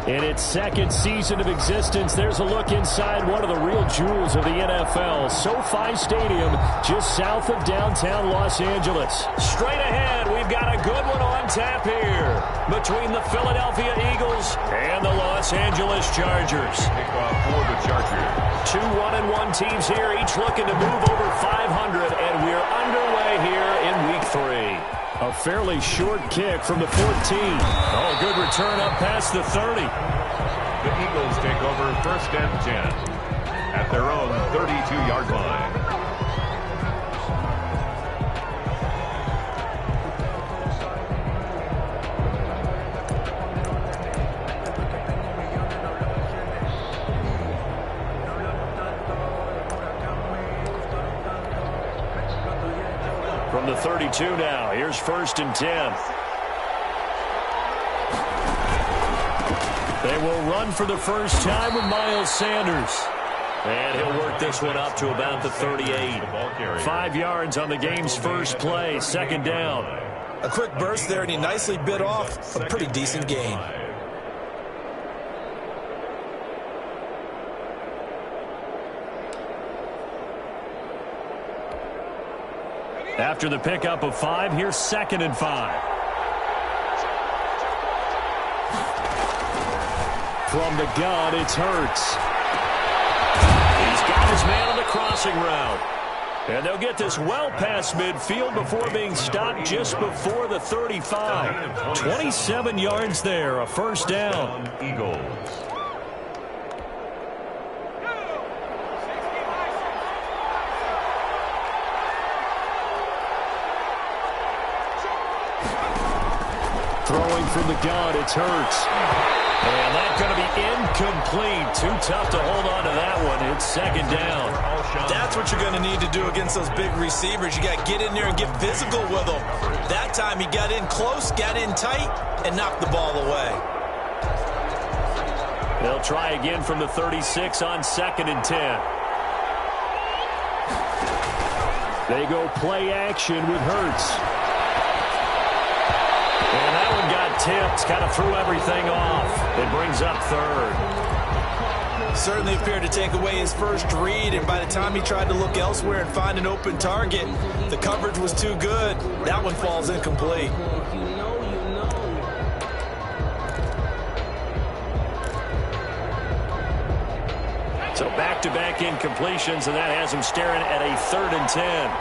In its second season of existence, there's a look inside one of the real jewels of the NFL. SoFi Stadium, just south of downtown Los Angeles. Straight ahead, we've got a good one on tap here between the Philadelphia Eagles and the Los Angeles Chargers. Kickoff for the Chargers. Two 1-1 teams here, each looking to move over 500, and we're underway here in Week 3. A fairly short kick from the 14. Oh, good return up past the 30. The Eagles take over 1st and 10 at their own 32-yard line. From the 32 now, here's 1st and 10. They will run for the first time with Miles Sanders. And he'll work this one up to about the 38. 5 yards on the game's first play, 2nd down. A quick burst there, and he nicely bit off a pretty decent gain. After the pickup of 5, here's 2nd and 5. From the gun, it's Hurts. He's got his man on the crossing route. And they'll get this well past midfield before being stopped just before the 35. 27 yards there, a 1st down. Eagles. Throwing from the gun, it's Hurts. And that's going to be incomplete. Too tough to hold on to that one. It's 2nd down. That's what you're going to need to do against those big receivers. You got to get in there and get physical with them. That time he got in close, got in tight, and knocked the ball away. They'll try again from the 36 on 2nd and 10. They go play action with Hurts. And that one got tipped, kind of threw everything off. It brings up 3rd. Certainly appeared to take away his first read, and by the time he tried to look elsewhere and find an open target, the coverage was too good. That one falls incomplete. So back-to-back incompletions, and that has him staring at a 3rd and 10.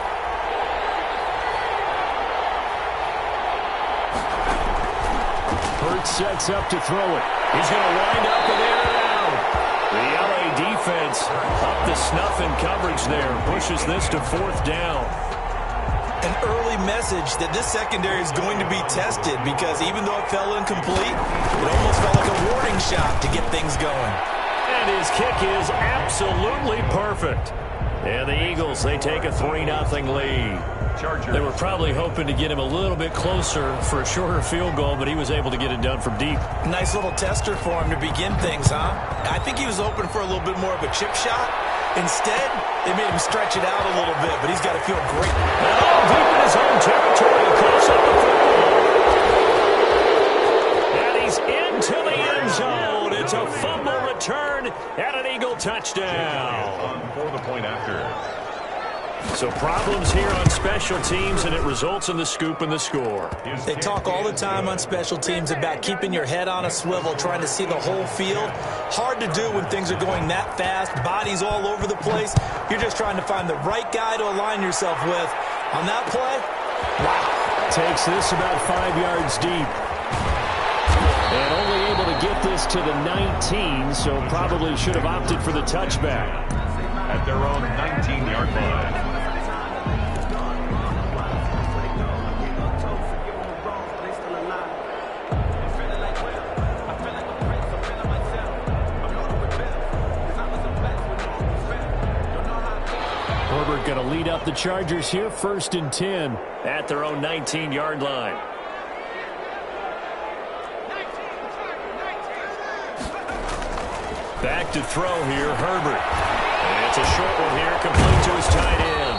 Sets up to throw it. He's going to wind up and in and out. The LA defense up the snuff in coverage there. Pushes this to 4th down. An early message that this secondary is going to be tested, because even though it fell incomplete, it almost felt like a warning shot to get things going. And his kick is absolutely perfect. And the Eagles, they take a 3-0 lead. Chargers. They were probably hoping to get him a little bit closer for a shorter field goal, but he was able to get it done from deep. Nice little tester for him to begin things, huh? I think he was hoping for a little bit more of a chip shot. Instead, they made him stretch it out a little bit, but he's got to feel great. Now deep in his own territory, across up the field. And he's into the end zone. It's a fumble return and an Eagle touchdown. For the point after. So problems here on special teams, and it results in the scoop and the score. They talk all the time on special teams about keeping your head on a swivel, trying to see the whole field. Hard to do when things are going that fast, bodies all over the place. You're just trying to find the right guy to align yourself with. On that play, wow. Takes this about 5 yards deep. And only able to get this to the 19, so probably should have opted for the touchback. At their own 19-yard line. Herbert going to lead up the Chargers here, 1st and 10 at their own 19-yard line. Back to throw here, Herbert. And it's a short one here, complete to his tight end.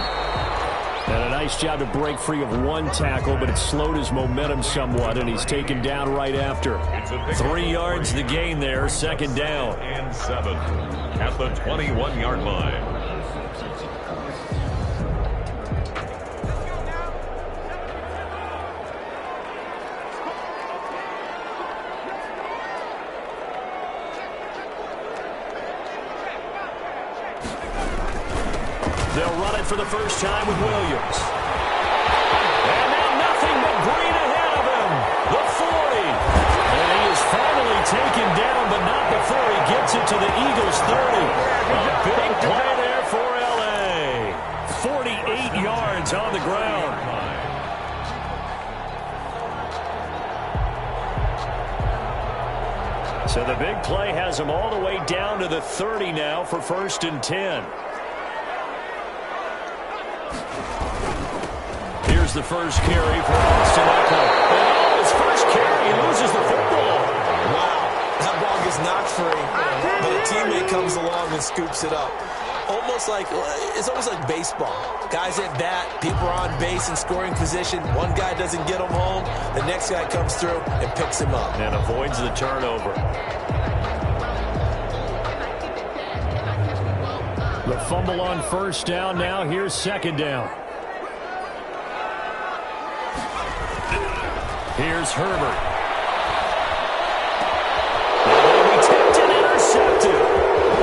And a nice job to break free of one tackle, but it slowed his momentum somewhat, and he's taken down right after. 3 yards the gain there, second down. And 7 at the 21-yard line. They'll run it for the first time with Williams. And now nothing but green ahead of him. The 40. And he is finally taken down, but not before he gets it to the Eagles' 30. A big play there for L.A. 48 yards on the ground. So the big play has him all the way down to the 30 now for 1st and 10. Here's the first carry for Austin Eckler. And his first carry, he loses the football. Wow, that ball gets knocked free, but a teammate comes along and scoops it up. It's almost like baseball. Guys at bat, people are on base in scoring position. One guy doesn't get him home. The next guy comes through and picks him up. And avoids the turnover. The fumble on first down now. Here's second down. Here's Herbert. And he tipped and intercepted.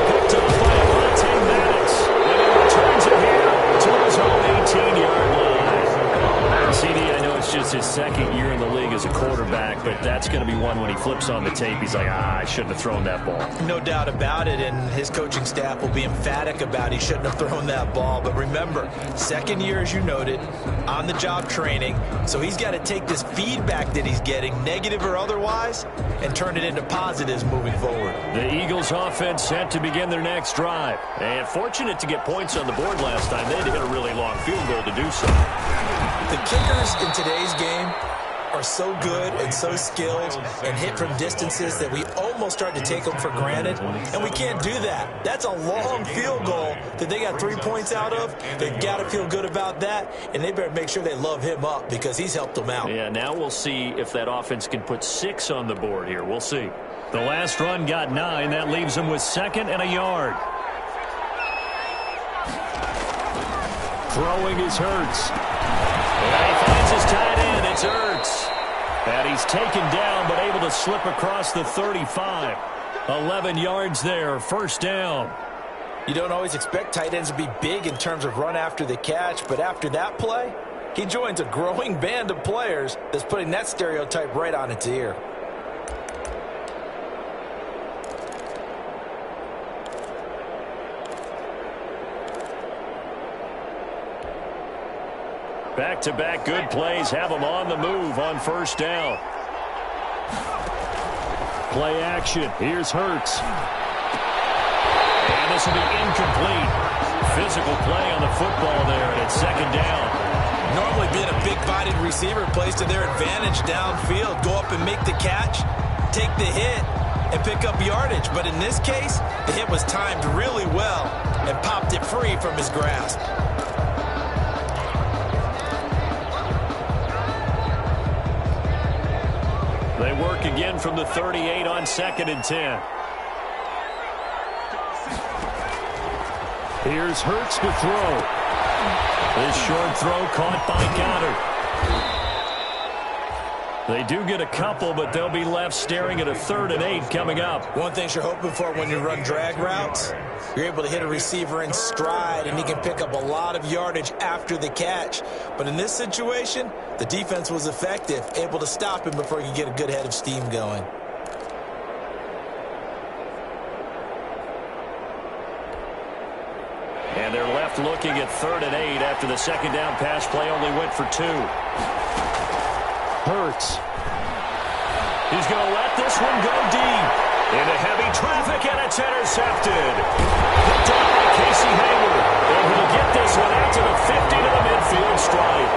Picked up by Avonte Maddox. And he returns it here to his own 18-yard line. CD, I know it's just his second year in the league as a quarterback, but that's going to be one when he flips on the tape. He's like, I shouldn't have thrown that ball. No doubt about it, and his coaching staff will be emphatic about he shouldn't have thrown that ball. But remember, second year, as you noted, on-the-job training, so he's got to take this feedback that he's getting, negative or otherwise, and turn it into positives moving forward. The Eagles offense set to begin their next drive. And fortunate to get points on the board last time. They had to hit a really long field goal to do so. The kickers in today's game are so good and so skilled and hit from distances that we almost start to take them for granted, and we can't do that. That's a long field goal that they got 3 points out of. They've got to feel good about that, and they better make sure they love him up because he's helped them out. Yeah, now we'll see if that offense can put 6 on the board here. We'll see. The last run got 9. That leaves them with 2nd and a yard. Throwing is Hurts. And he finds his tight end. It's Hurts. And he's taken down but able to slip across the 35. 11 yards there. First down. You don't always expect tight ends to be big in terms of run after the catch, but after that play, he joins a growing band of players that's putting that stereotype right on its ear. Back-to-back good plays have him on the move on first down. Play action. Here's Hurts. And this will be incomplete. Physical play on the football there, and it's second down. Normally being a big-bodied receiver plays to their advantage downfield. Go up and make the catch, take the hit, and pick up yardage. But in this case, the hit was timed really well and popped it free from his grasp. They work again from the 38 on 2nd and 10. Here's Hurts to throw. This short throw caught by Goddard. They do get a couple, but they'll be left staring at a 3rd and 8 coming up. One thing you're hoping for when you run drag routes, you're able to hit a receiver in stride, and he can pick up a lot of yardage after the catch. But in this situation, the defense was effective, able to stop him before he could get a good head of steam going. And they're left looking at 3rd and 8 after the second down pass play only went for 2. Hurts. He's going to let this one go deep. Into heavy traffic, and it's intercepted. Picked up by Casey Hayward. And he'll get this one out to the 50 to the midfield stripe.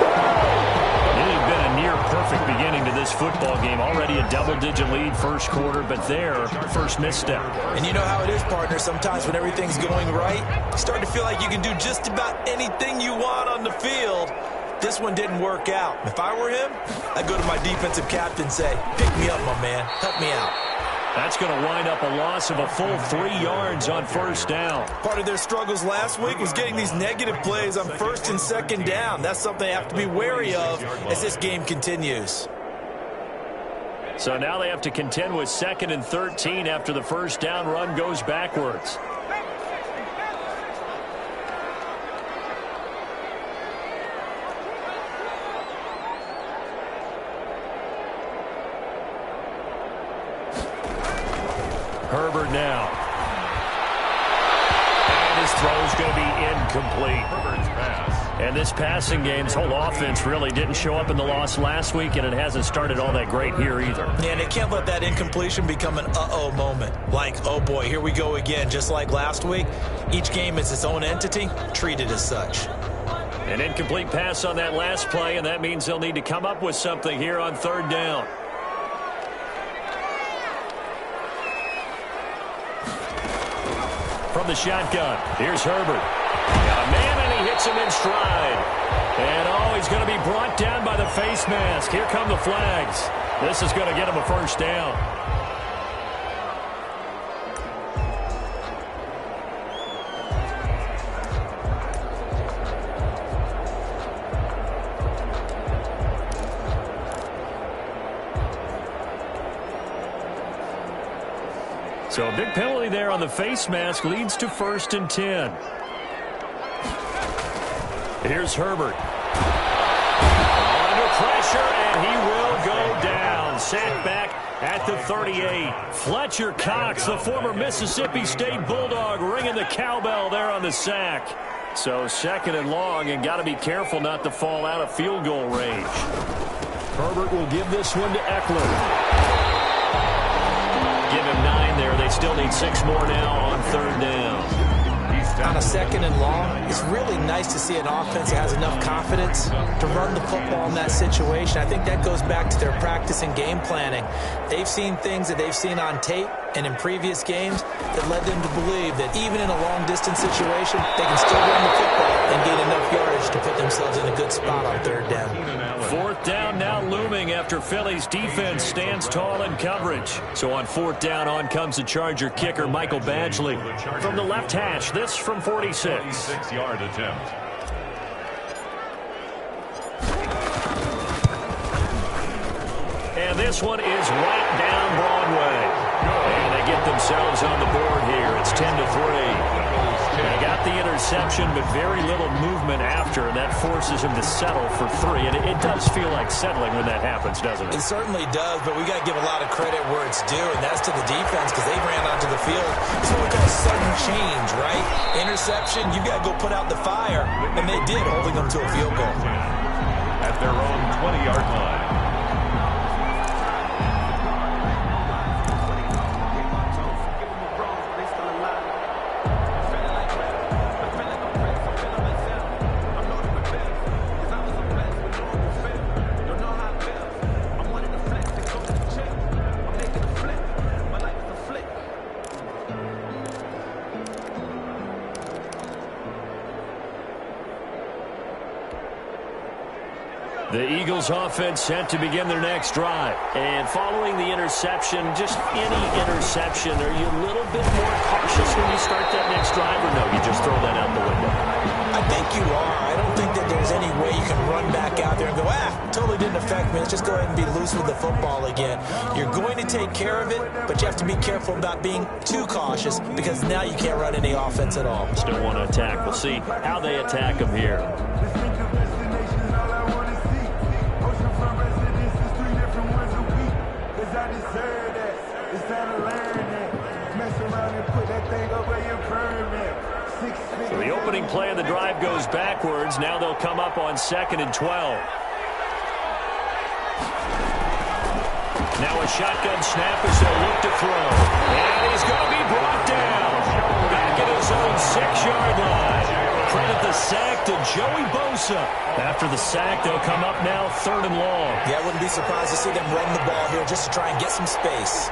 It had been a near-perfect beginning to this this football game. Already a double-digit lead first quarter, but their first misstep. And you know how it is, partner. Sometimes when everything's going right, you start to feel like you can do just about anything you want on the field. This one didn't work out. If I were him, I'd go to my defensive captain and say, pick me up, my man. Help me out. That's going to wind up a loss of a full 3 yards on first down. Part of their struggles last week was getting these negative plays on first and second down. That's something they have to be wary of as this game continues. So now they have to contend with 2nd and 13 after the first down run goes backwards. Herbert now. And his throw's going to be incomplete. Herbert's pass. And this passing game's whole offense really didn't show up in the loss last week, and it hasn't started all that great here either. Yeah, and they can't let that incompletion become an uh-oh moment. Like, oh boy, here we go again. Just like last week, each game is its own entity, treated as such. An incomplete pass on that last play, and that means they'll need to come up with something here on third down. From the shotgun, here's Herbert. Got a man, and he hits him in stride. And, oh, he's going to be brought down by the face mask. Here come the flags. This is going to get him a first down. So a big penalty there on the face mask leads to 1st and 10. Here's Herbert. Under pressure, and he will go down. Sacked back at the 38. Fletcher Cox, the former Mississippi State Bulldog, ringing the cowbell there on the sack. So 2nd and long, and got to be careful not to fall out of field goal range. Herbert will give this one to Eckler. Give him 9 there. They still need 6 more now on third down. On a 2nd and long, it's really nice to see an offense that has enough confidence to run the football in that situation. I think that goes back to their practice and game planning. They've seen things that they've seen on tape and in previous games that led them to believe that even in a long-distance situation, they can still run the football and gain enough yardage to put themselves in a good spot on third down. 4th down now looming after Philly's defense stands tall in coverage. So on 4th down, on comes the Charger kicker, Michael Badgley. From the left hash, this from 46. 46-yard attempt. And this one is right down Broadway. And they get themselves on the board here. It's 10-3. They got the interception, but very little movement after, and that forces him to settle for 3. And it does feel like settling when that happens, doesn't it? It certainly does, but we got to give a lot of credit where it's due, and that's to the defense because they ran onto the field. It's what we call sudden change, right? Interception, you got to go put out the fire, and they did, holding them to a field goal. At their own 20-yard line. The Eagles offense set to begin their next drive. And following the interception, just any interception, are you a little bit more cautious when you start that next drive, or no, you just throw that out the window? I think you are. I don't think that there's any way you can run back out there and go, totally didn't affect me. Let's just go ahead and be loose with the football again. You're going to take care of it, but you have to be careful about being too cautious because now you can't run any offense at all. Still want to attack. We'll see how they attack them here. So the opening play of the drive goes backwards. Now they'll come up on 2nd and 12. Now a shotgun snap as they'll look to throw. And he's going to be brought down. Back at his own 6-yard line. credit the sack to Joey Bosa. After the sack, they'll come up now 3rd and long. Yeah, I wouldn't be surprised to see them run the ball here just to try and get some space.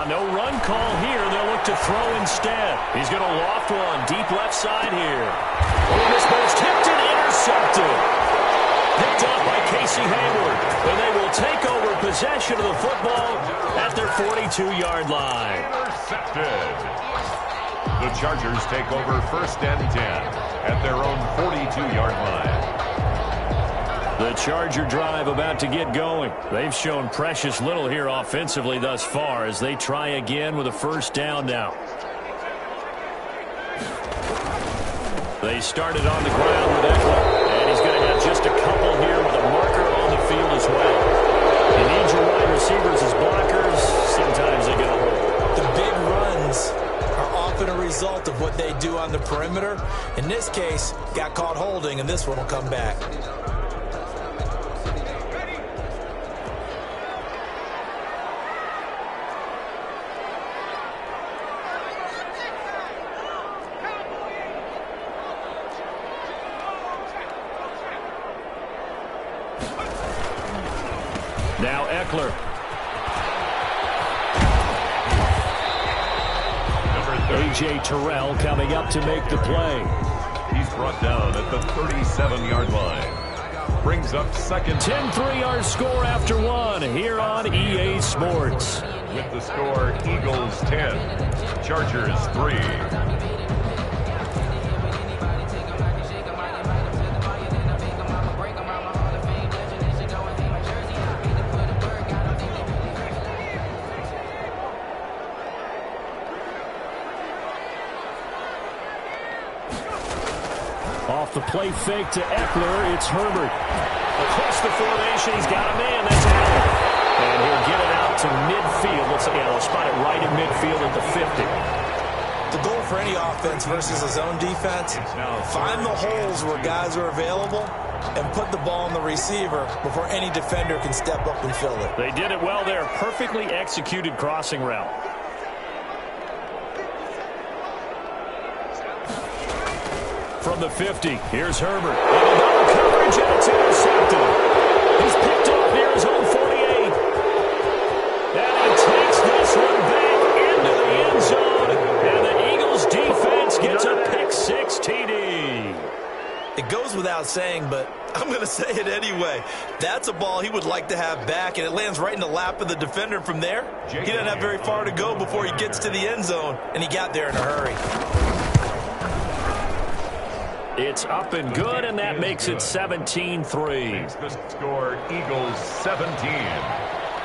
No run call here. They'll look to throw instead. He's going to loft one deep left side here. Oh, this ball's tipped and intercepted. Picked up by Casey Hayward. And they will take over possession of the football at their 42-yard line. Intercepted. The Chargers take over 1st and 10 at their own 42-yard line. The Charger drive about to get going. They've shown precious little here offensively thus far as they try again with a 1st down now. They started on the ground with Eckler, and he's going to have just a couple here with a marker on the field as well. You need your wide receivers as blockers. Sometimes they get a hold. The big runs are often a result of what they do on the perimeter. In this case, got caught holding, and this one will come back. Now Eckler. A.J. Terrell coming up to make the play. He's brought down at the 37-yard line. Brings up 2nd. 10-3 our score after one here on EA Sports. With the score, Eagles 10, Chargers 3. Off the play fake to Eckler, it's Herbert. Across the formation, he's got a man, that's Allen. And he'll get it out to midfield. They'll spot it right in midfield at the 50. The goal for any offense versus a zone defense, find the holes where guys are available and put the ball on the receiver before any defender can step up and fill it. They did it well there. Perfectly executed crossing route. From the 50, here's Herbert. And another coverage, and it's intercepted. He's picked off near his own 48. And he takes this one back into the end zone. And the Eagles defense gets a pick-6 TD. It goes without saying, but I'm going to say it anyway. That's a ball he would like to have back, and it lands right in the lap of the defender from there. He doesn't have very far to go before he gets to the end zone, and he got there in a hurry. It's up and good, and that makes it 17-3. The score, Eagles 17,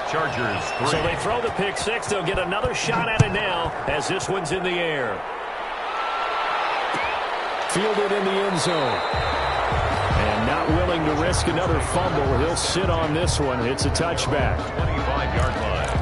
Chargers 3. So they throw the pick-6. They'll get another shot at it now as this one's in the air. Fielded in the end zone. And not willing to risk another fumble. He'll sit on this one. It's a touchback. 25-yard line.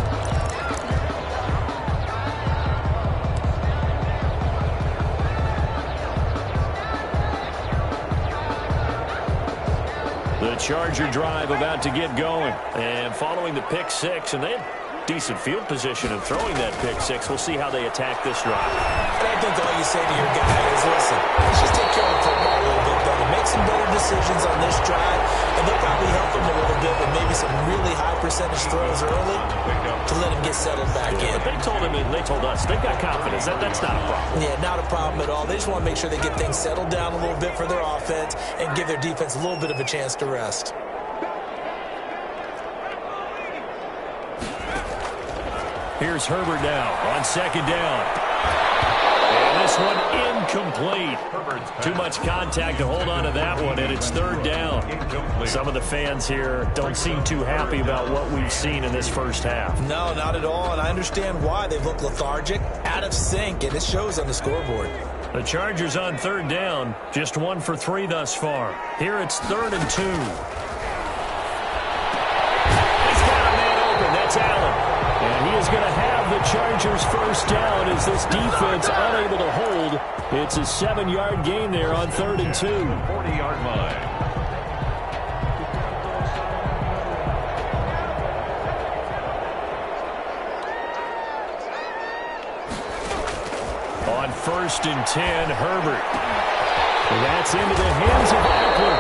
The Charger drive about to get going. And following the pick-6, and they had decent field position of throwing that pick-6. We'll see how they attack this drive. And I think all you say to your guy is, listen, let's just take care of the football a little bit better. Make some better decisions on this drive, and they'll probably help him a little bit with maybe some really high percentage throws early to let him get settled back in. But they told him, and they told us, they've got confidence. That's not a problem. Yeah, not a problem at all. They just want to make sure they get things settled down a little bit for their offense and give their defense a little bit of a chance to rest. Here's Herbert now on 2nd down. And this one incomplete. Too much contact to hold on to that one, and it's 3rd down. Some of the fans here don't seem too happy about what we've seen in this first half. No, not at all, and I understand why. They've looked lethargic, out of sync, and it shows on the scoreboard. The Chargers on 3rd down, just 1 for 3 thus far. Here it's 3rd and 2. He's got a man open. That's Allen. And he is going to have the Chargers first down as this defense unable to hold. It's a 7-yard gain there on 3rd and 2. 40-yard line. On 1st and 10, Herbert. That's into the hands of Eckler.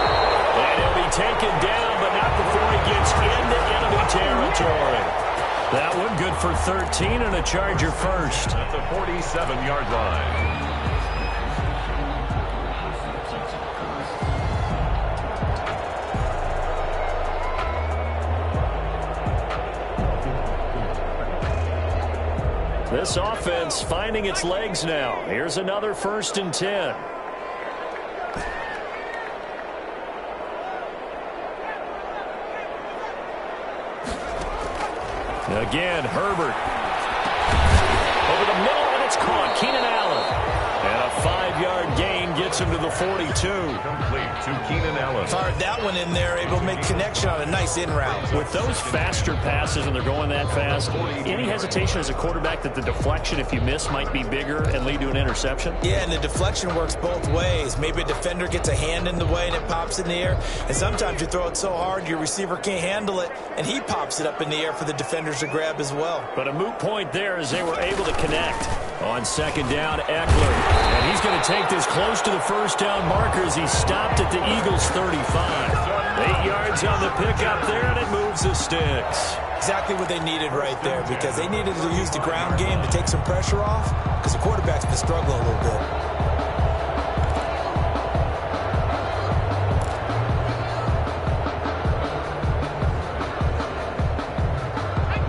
And he'll be taken down, but not before he gets into enemy territory. That one good for 13 and a Charger first. At the 47-yard line. This offense finding its legs now. Here's another 1st and 10. Again, Herbert. Over the middle, and it's caught. Keenan Allen. And a 5-yard gain gets him to the 42. Complete to Keenan Allen. Fired that one in there, able to make connection on a nice in route. With those faster passes, and they're going that fast, any hesitation as a quarterback that the deflection, if you miss, might be bigger and lead to an interception? Yeah, and the deflection works both ways. Maybe a defender gets a hand in the way and it pops in the air. And sometimes you throw it so hard your receiver can't handle it, and he pops it up in the air for the defenders to grab as well. But a moot point there as they were able to connect. On 2nd down, Eckler. And he's going to take this close to the 1st down marker as he stopped at the Eagles' 35. 8 yards on the pickup there, and it moves the sticks. Exactly what they needed right there, because they needed to use the ground game to take some pressure off, because the quarterback's been struggling a little bit.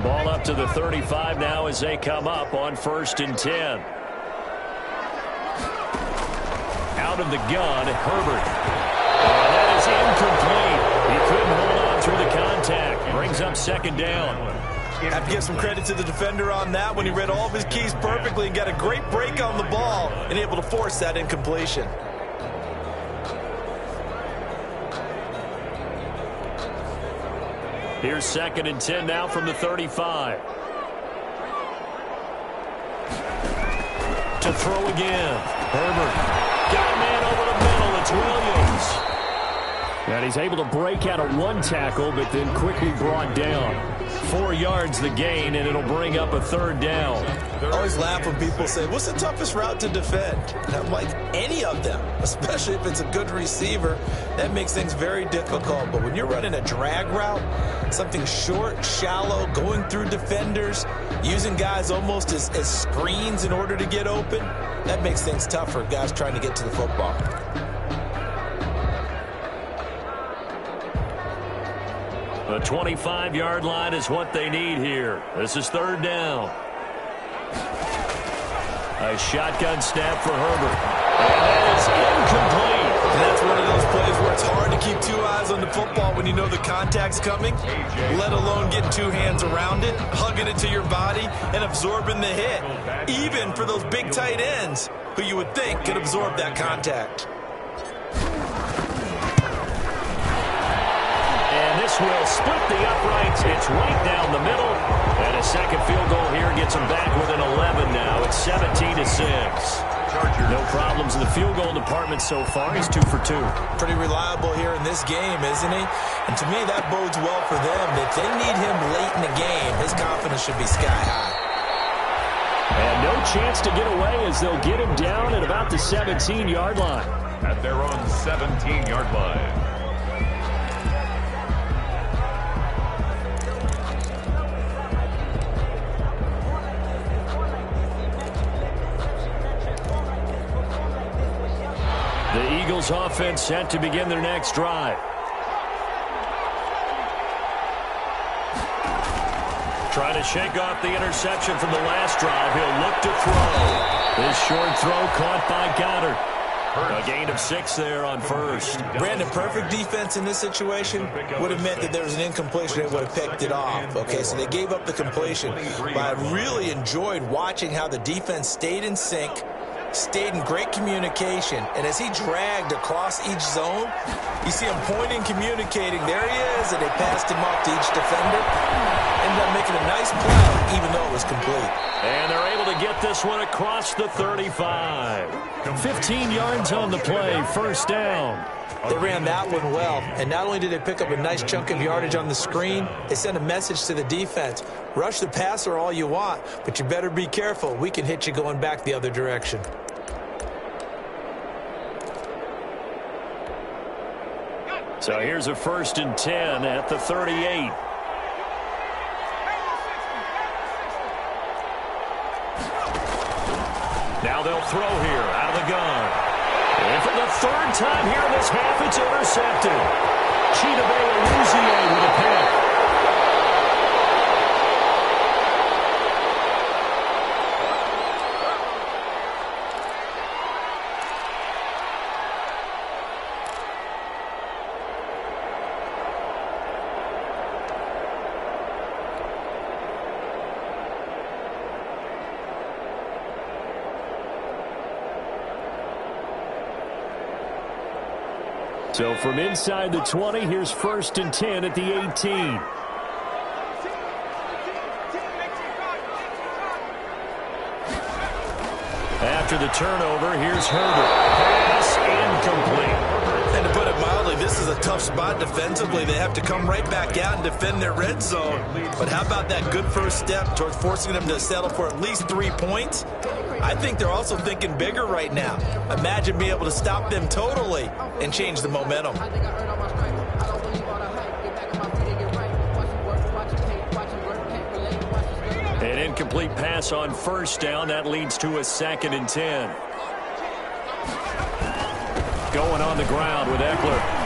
Ball up to the 35 now as they come up on 1st and 10. Out of the gun, Herbert. And that is incomplete. He couldn't hold on through the contact. Brings up 2nd down. Have to give some credit to the defender on that when he read all of his keys perfectly and got a great break on the ball and able to force that incompletion. Here's 2nd and 10 now from the 35. To throw again. Herbert. Got a man over the middle. It's Williams. And he's able to break out of one tackle, but then quickly brought down. 4 yards the gain, and it'll bring up a 3rd down. I always laugh when people say, what's the toughest route to defend? And I'm like, any of them, especially if it's a good receiver. That makes things very difficult. But when you're running a drag route, something short, shallow, going through defenders, using guys almost as screens in order to get open, that makes things tough for guys trying to get to the football. The 25-yard line is what they need here. This is 3rd down. A shotgun snap for Herbert. And that is incomplete. And that's one of those plays where it's hard to keep 2 eyes on the football when you know the contact's coming, let alone getting 2 hands around it, hugging it to your body, and absorbing the hit. Even for those big tight ends who you would think could absorb that contact. And this will split the uprights. It's right down the middle. And a second field goal here gets them back within 11 now. It's 17-6. No problems in the field goal department so far. He's 2 for 2. Pretty reliable here in this game, isn't he? And to me, that bodes well for them. If they need him late in the game, his confidence should be sky high. And no chance to get away as they'll get him down at about the 17-yard line. At their own 17-yard line. The Eagles offense set to begin their next drive. Trying to shake off the interception from the last drive. He'll look to throw. This short throw caught by Goddard. A gain of 6 there on 1st. Brandon, perfect defense in this situation would have meant that there was an incompletion. They would have picked it off. Okay, so they gave up the completion. But I really enjoyed watching how the defense stayed in sync, stayed in great communication, and as he dragged across each zone, you see him pointing, communicating. There he is, and they passed him off to each defender. ended up making a nice play, even though it was complete. And they're able to get this one across the 35. 15 yards on the play, first down. They ran that one well, and not only did they pick up a nice chunk of yardage on the screen, they sent a message to the defense. Rush the passer all you want, but you better be careful. We can hit you going back the other direction. So here's a 1st and 10 at the 38. Now they'll throw here out of the gun. And for the 3rd time here in this half, it's intercepted. Chidobe with a pick. So from inside the 20, here's 1st and 10 at the 18. After the turnover, here's Herbert. Pass incomplete. And to put it mildly, this is a tough spot defensively. They have to come right back out and defend their red zone. But how about that good first step towards forcing them to settle for at least 3 points? I think they're also thinking bigger right now. Imagine being able to stop them totally and change the momentum. An incomplete pass on 1st down. That leads to a 2nd and 10. Going on the ground with Eckler.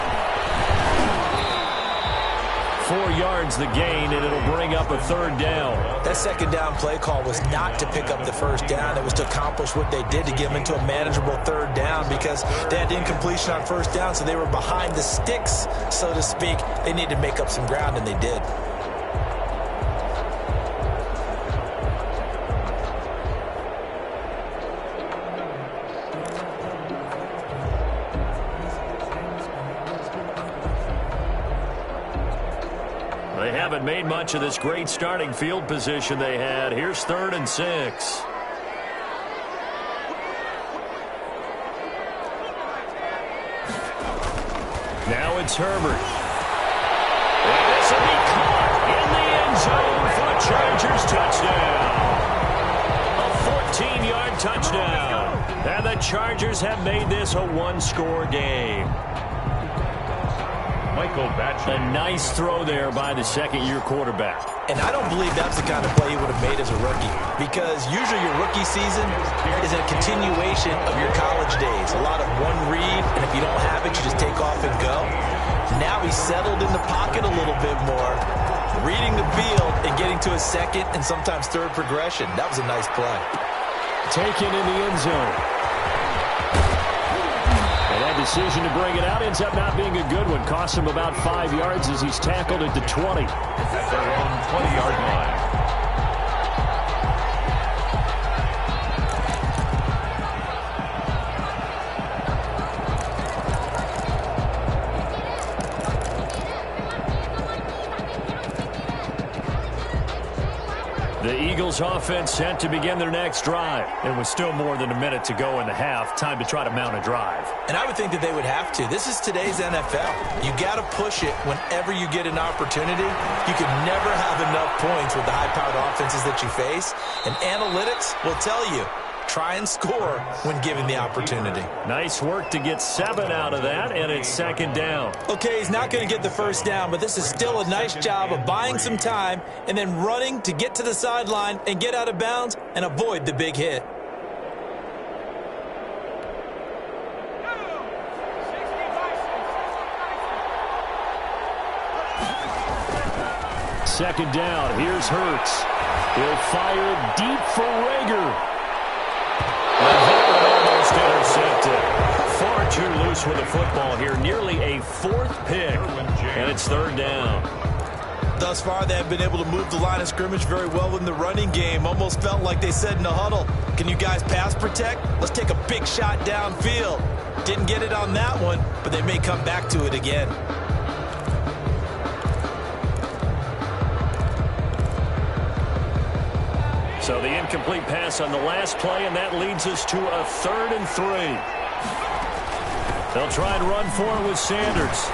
4 yards the gain, and it'll bring up a 3rd down. That 2nd down play call was not to pick up the 1st down. It was to accomplish what they did to get them into a manageable 3rd down because they had incompletion on 1st down, so they were behind the sticks, so to speak. They needed to make up some ground, and they did. They haven't made much of this great starting field position they had. Here's 3rd and 6. Now it's Herbert. And this will be caught in the end zone for a Chargers touchdown. A 14-yard touchdown. And the Chargers have made this a 1-score game. A nice throw there by the 2nd-year quarterback. And I don't believe that's the kind of play he would have made as a rookie, because usually your rookie season is a continuation of your college days. A lot of one read, and if you don't have it, you just take off and go. Now he's settled in the pocket a little bit more, reading the field and getting to his 2nd and sometimes 3rd progression. That was a nice play. Taken in the end zone. And that decision to bring it out ends up not being a good one. Cost him about 5 yards as he's tackled at the 20. At their own 20-yard line. The Eagles offense set to begin their next drive. And with still more than a minute to go in the half, time to try to mount a drive. And I would think that they would have to. This is today's NFL. You got to push it whenever you get an opportunity. You can never have enough points with the high-powered offenses that you face. And analytics will tell you, try and score when given the opportunity. Nice work to get 7 out of that, and it's 2nd down. Okay, he's not going to get the 1st down, but this is still a nice job of buying some time and then running to get to the sideline and get out of bounds and avoid the big hit. Second down, here's Hurts. He'll fire deep for Rager. Almost intercepted. Far too loose with the football here. Nearly a 4th pick. And it's 3rd down. Thus far, they have been able to move the line of scrimmage very well in the running game. Almost felt like they said in the huddle, can you guys pass protect? Let's take a big shot downfield. Didn't get it on that one, but they may come back to it again. So the incomplete pass on the last play, and that leads us to a 3rd and 3. They'll try and run for it with Sanders.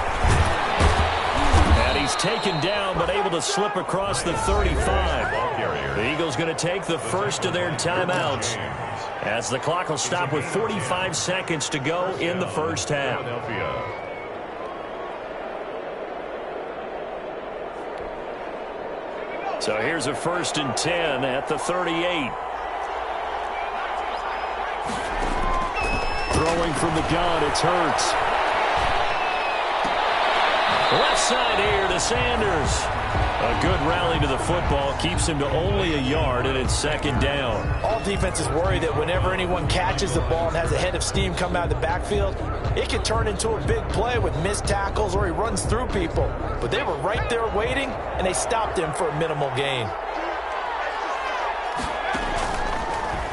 And he's taken down, but able to slip across the 35. The Eagles going to take the first of their timeouts, as the clock will stop with 45 seconds to go in the first half. So here's a 1st and 10 at the 38. Throwing from the gun, it's Hurts. Left side here to Sanders. A good rally to the football keeps him to only a yard, and it's 2nd down. All defenses worry that whenever anyone catches the ball and has a head of steam come out of the backfield, it can turn into a big play with missed tackles or he runs through people. But they were right there waiting, and they stopped him for a minimal gain.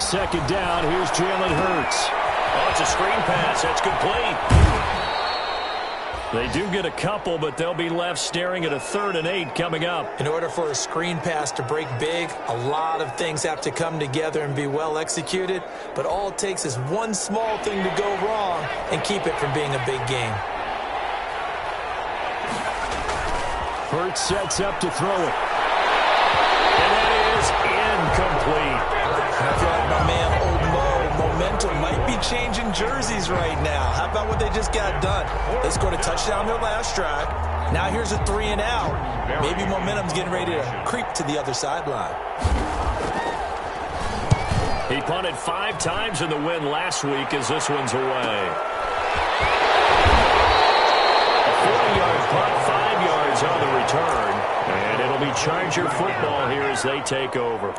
2nd down, here's Jalen Hurts. Oh, it's a screen pass. That's complete. They do get a couple, but they'll be left staring at a 3rd and 8 coming up. In order for a screen pass to break big, a lot of things have to come together and be well executed. But all it takes is one small thing to go wrong and keep it from being a big game. Hurts sets up to throw it. And that is incomplete. I feel like my man, Old Mo, momentum might be changing jerseys right now. How about what they just got done? They scored a touchdown their last drive. Now here's a 3 and out. Maybe momentum's getting ready to creep to the other sideline. He punted 5 times in the win last week as this one's away. A 40-yard punt, 5 yards on the return. And it'll be Charger football here as they take over.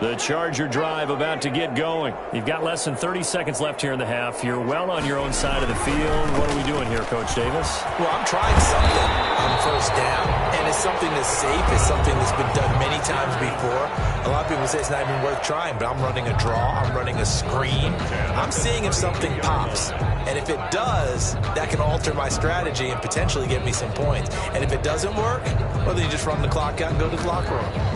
The Charger drive about to get going. You've got less than 30 seconds left here in the half. You're well on your own side of the field. What are we doing here, Coach Davis? Well, I'm trying something on 1st down, and it's something that's safe. It's something that's been done many times before. A lot of people say it's not even worth trying, but I'm running a draw. I'm running a screen. I'm seeing if something pops. And if it does, that can alter my strategy and potentially get me some points. And if it doesn't work, well, then you just run the clock out and go to the locker room.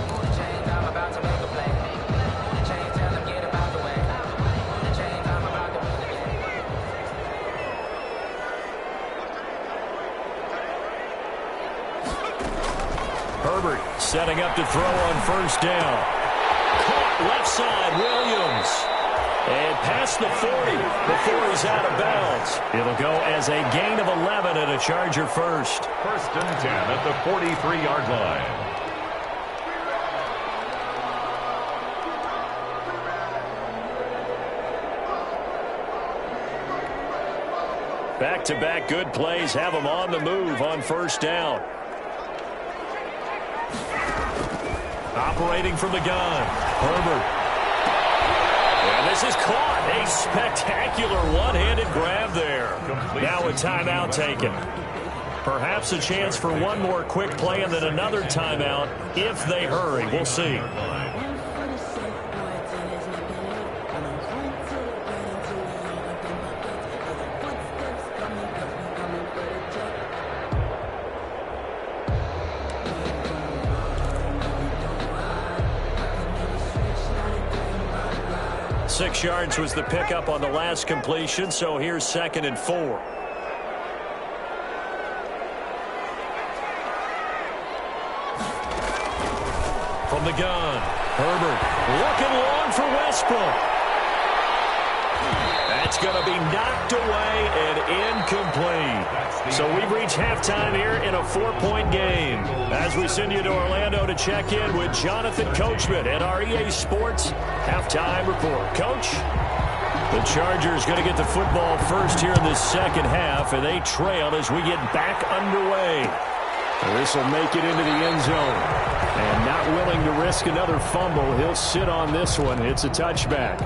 Herbert setting up to throw on 1st down. Caught left side, Williams. And past the 40 before he's out of bounds. It'll go as a gain of 11 and a Charger first. 1st and 10 at the 43-yard line. Back-to-back good plays have them on the move on 1st down. Operating from the gun, Herbert. And this is caught. A spectacular one-handed grab there. Now a timeout taken. Perhaps a chance for one more quick play and then another timeout if they hurry. We'll see. Six yards was the pickup on the last completion, so here's 2nd and 4. From the gun, Herbert looking long for Westbrook. That's going to be knocked away and incomplete. So we've reached halftime here in a 4-point game. As we send you to Orlando to check in with Jonathan Coachman at our EA Sports Halftime Report. Coach, the Chargers going to get the football first here in this 2nd half, and they trail as we get back underway. This will make it into the end zone. And not willing to risk another fumble, he'll sit on this one. It's a touchback.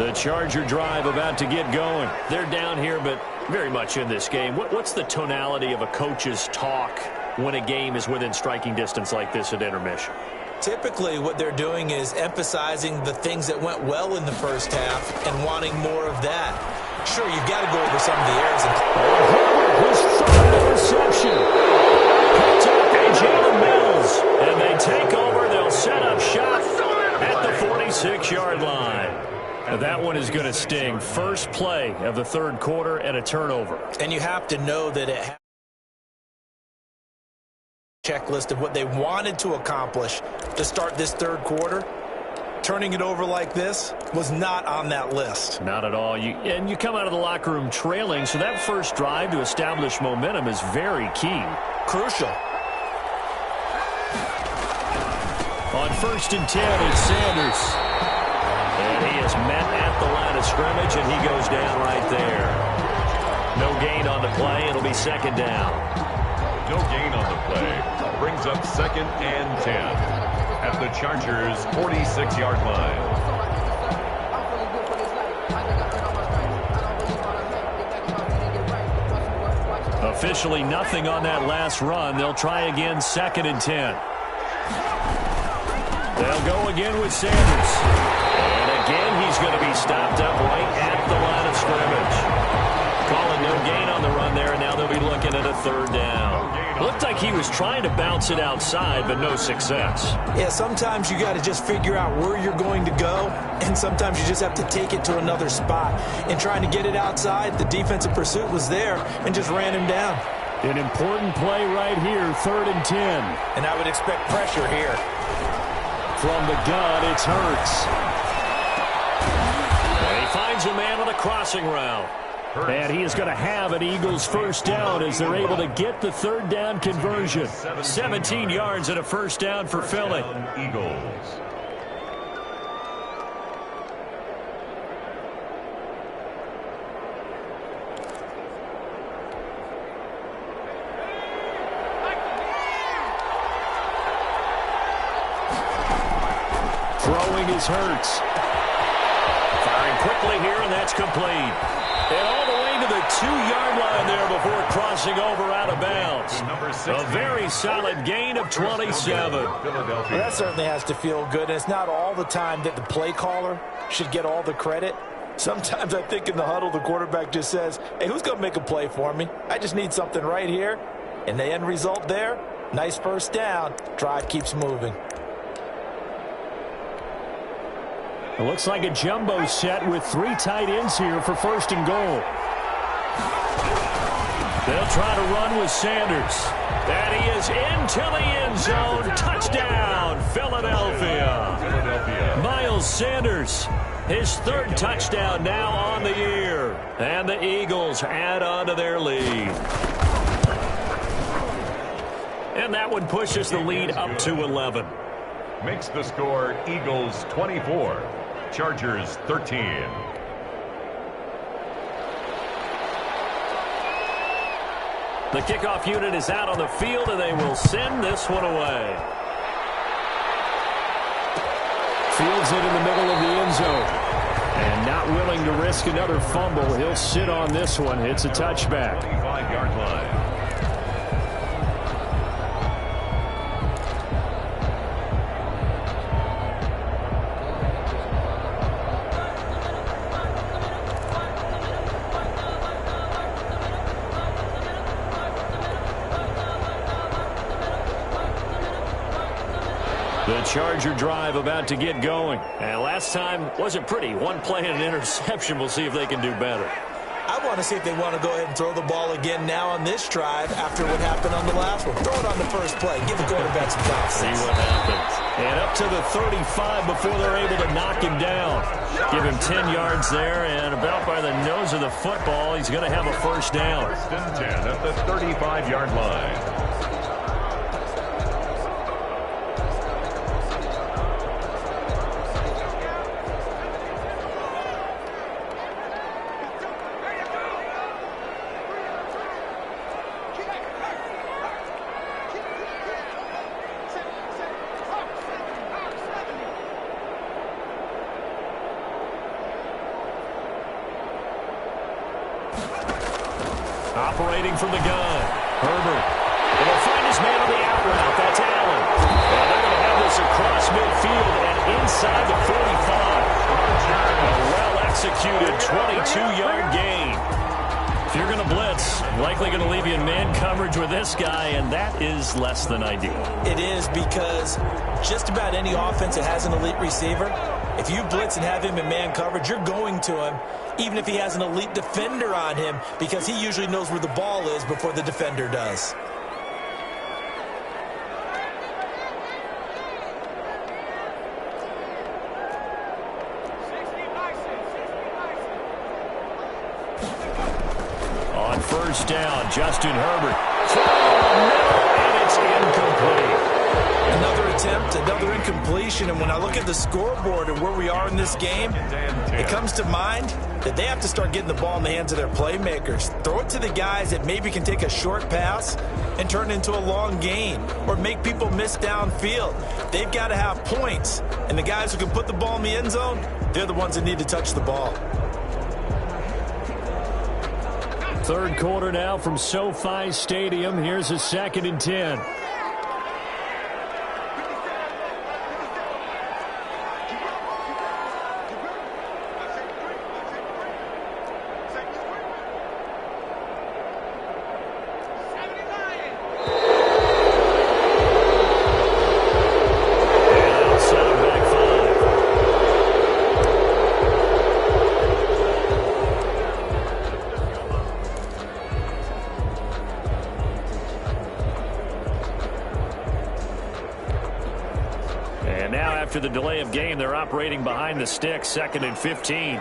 The Charger drive about to get going. They're down here, but very much in this game. What's the tonality of a coach's talk when a game is within striking distance like this at intermission? Typically, what they're doing is emphasizing the things that went well in the first half and wanting more of that. Sure, you've got to go over some of the errors. His third interception. Picked up by Jalen Mills. And they take over. They'll set up shop at the 46-yard line. That one is going to sting. First play of the third quarter and a turnover. And you have to know that it has a checklist of what they wanted to accomplish to start this third quarter. Turning it over like this was not on that list. Not at all. And you come out of the locker room trailing, so that first drive to establish momentum is very key. Crucial. On 1st and 10, it's Sanders. And he is met at the line of scrimmage, and he goes down right there. No gain on the play. It'll be second down. No gain on the play. Brings up 2nd and 10 at the Chargers' 46-yard line. Officially nothing on that last run. They'll try again 2nd and 10. They'll go again with Sanders. And again, he's going to be stopped up right at the line of scrimmage. Calling no gain on the run there, and now they'll be looking at a 3rd down. Looked like he was trying to bounce it outside, but no success. Yeah, sometimes you got to just figure out where you're going to go, and sometimes you just have to take it to another spot. In trying to get it outside, the defensive pursuit was there and just ran him down. An important play right here, 3rd and 10. And I would expect pressure here. From the gun, it's Hurts. And he finds a man on a crossing route. And he is going to have an Eagles first down as they're able to get the 3rd down conversion. 17 yards and a first down for Philly. Eagles. Throwing is Hurts. Firing quickly here, and that's complete. And all the way to the 2-yard line there before crossing over out of bounds. A very solid gain of 27. Well, that certainly has to feel good. And it's not all the time that the play caller should get all the credit. Sometimes I think in the huddle, the quarterback just says, hey, who's going to make a play for me? I just need something right here. And the end result there, nice first down. Drive keeps moving. It looks like a jumbo set with 3 tight ends here for 1st and goal. They'll try to run with Sanders. And he is into the end zone. Touchdown, Philadelphia. Miles Sanders, his 3rd touchdown now on the year. And the Eagles add on to their lead. And that one pushes the lead up to 11. Makes the score Eagles 24. Chargers 13. The kickoff unit is out on the field, and they will send this one away. Fields it in the middle of the end zone. And not willing to risk another fumble. He'll sit on this one. It's a touchback. 25-yard line. The Charger drive about to get going. And last time wasn't pretty. One play and an interception. We'll see if they can do better. I want to see if they want to go ahead and throw the ball again now on this drive after what happened on the last one. Throw it on the first play. Give the quarterback some confidence. See what happens. And up to the 35 before they're able to knock him down. Give him 10 yards there, and about by the nose of the football, he's going to have a first down. 1st and 10 at the 35-yard line. Operating from the gun. Herbert. And he'll find his man on the out route. That's Allen. And they're going to have this across midfield and inside the 45. A well-executed 22-yard gain. If you're going to blitz, likely going to leave you in man coverage with this guy, and that is less than ideal. It is, because just about any offense that has an elite receiver, if you blitz and have him in man coverage, you're going to him, even if he has an elite defender on him, because he usually knows where the ball is before the defender does. On first down, Justin Herbert. And it's incomplete. Another attempt, another incompletion, and when I look at the scoreboard and where we are in this game, it comes to mind that they have to start getting the ball in the hands of their playmakers. Throw it to the guys that maybe can take a short pass and turn it into a long gain, or make people miss downfield. They've got to have points, and the guys who can put the ball in the end zone, they're the ones that need to touch the ball. Third quarter now from SoFi Stadium. Here's a 2nd and 10. And now, after the delay of game, they're operating behind the sticks, 2nd and 15.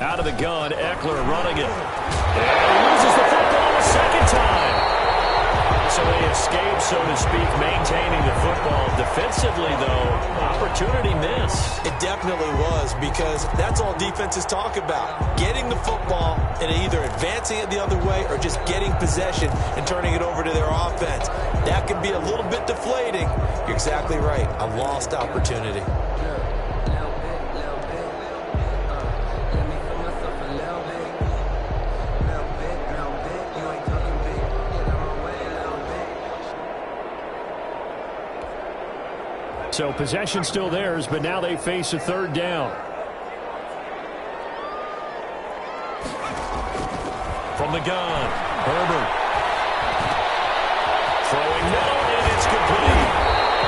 Out of the gun, Eckler running it. And he loses the football a second time. So they escape, so to speak, maintaining the football. Defensively, though, opportunity miss. It definitely was, because that's all defenses talk about. Getting the football and either advancing it the other way or just getting possession and turning it over to their offense. That can be a little bit deflating. You're exactly right. A lost opportunity. So possession still theirs, but now they face a 3rd down. From the gun, Herbert. Throwing now, and it's complete.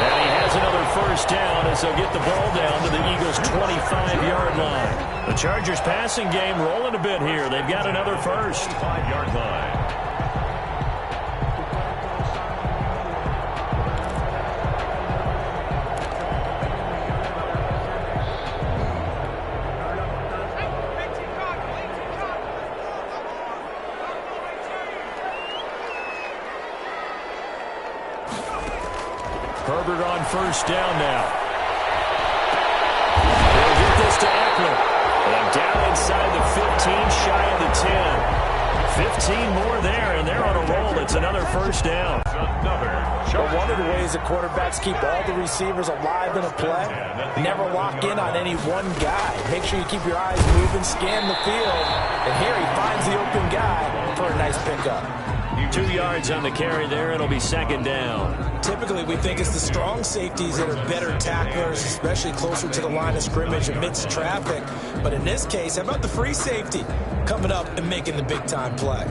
And he has another 1st down as they'll get the ball down to the Eagles' 25-yard line. The Chargers passing game rolling a bit here. They've got another 1st. 5-yard line. Herbert on 1st down now. They'll get this to Eckler. And down inside the 15, shy of the 10. 15 more there, and they're on a roll. It's another 1st down. But one of the ways that quarterbacks keep all the receivers alive in a play, never lock in on any one guy. Make sure you keep your eyes moving, scan the field, and here he finds the open guy for a nice pickup. 2 yards on the carry there. It'll be 2nd down. Typically, we think it's the strong safeties that are better tacklers, especially closer to the line of scrimmage amidst traffic. But in this case, how about the free safety coming up and making the big-time play?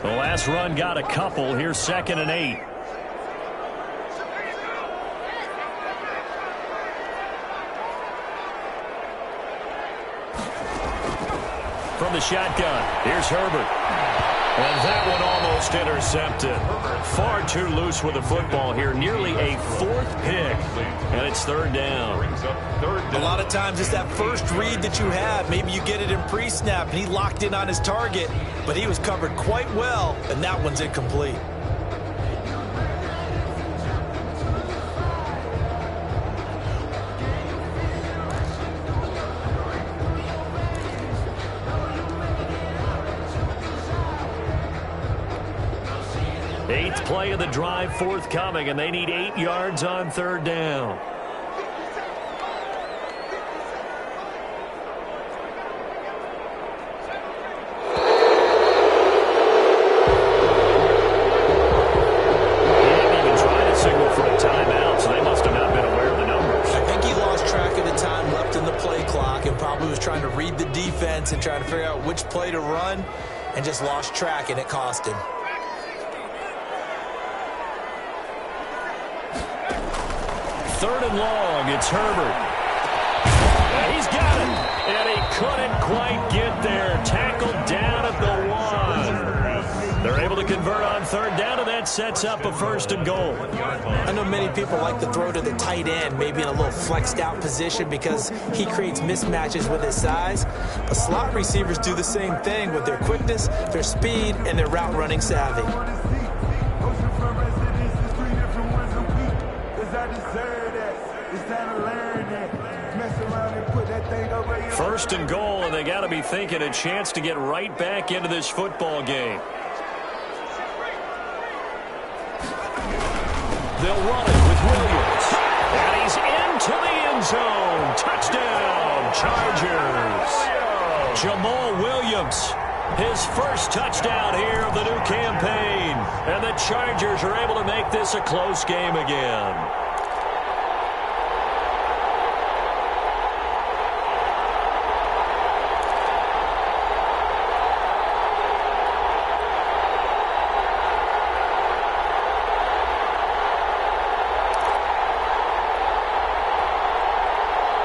The last run got a couple. Here's 2nd and 8. From the shotgun, here's Herbert. And that one almost intercepted. Far too loose with the football here. Nearly a 4th pick. And it's 3rd down. A lot of times it's that first read that you have. Maybe you get it in pre-snap and he locked in on his target, but he was covered quite well, and that one's incomplete. Eighth play of the drive forthcoming, and they need 8 yards on third down. Trying to read the defense and trying to figure out which play to run, and just lost track, and it cost him. Third and long, it's Herbert. He's got it, and he couldn't quite get there. Tackled down at the 1. They're able to convert on third down, and that sets up a first and goal. I know many people like to throw to the tight end, maybe in a little flexed out position because he creates mismatches with his size. But slot receivers do the same thing with their quickness, their speed, and their route running savvy. First and goal, and they got to be thinking a chance to get right back into this football game. They'll run it with Williams. And he's into the end zone. Touchdown, Chargers. Jamal Williams, his first touchdown here of the new campaign. And the Chargers are able to make this a close game again.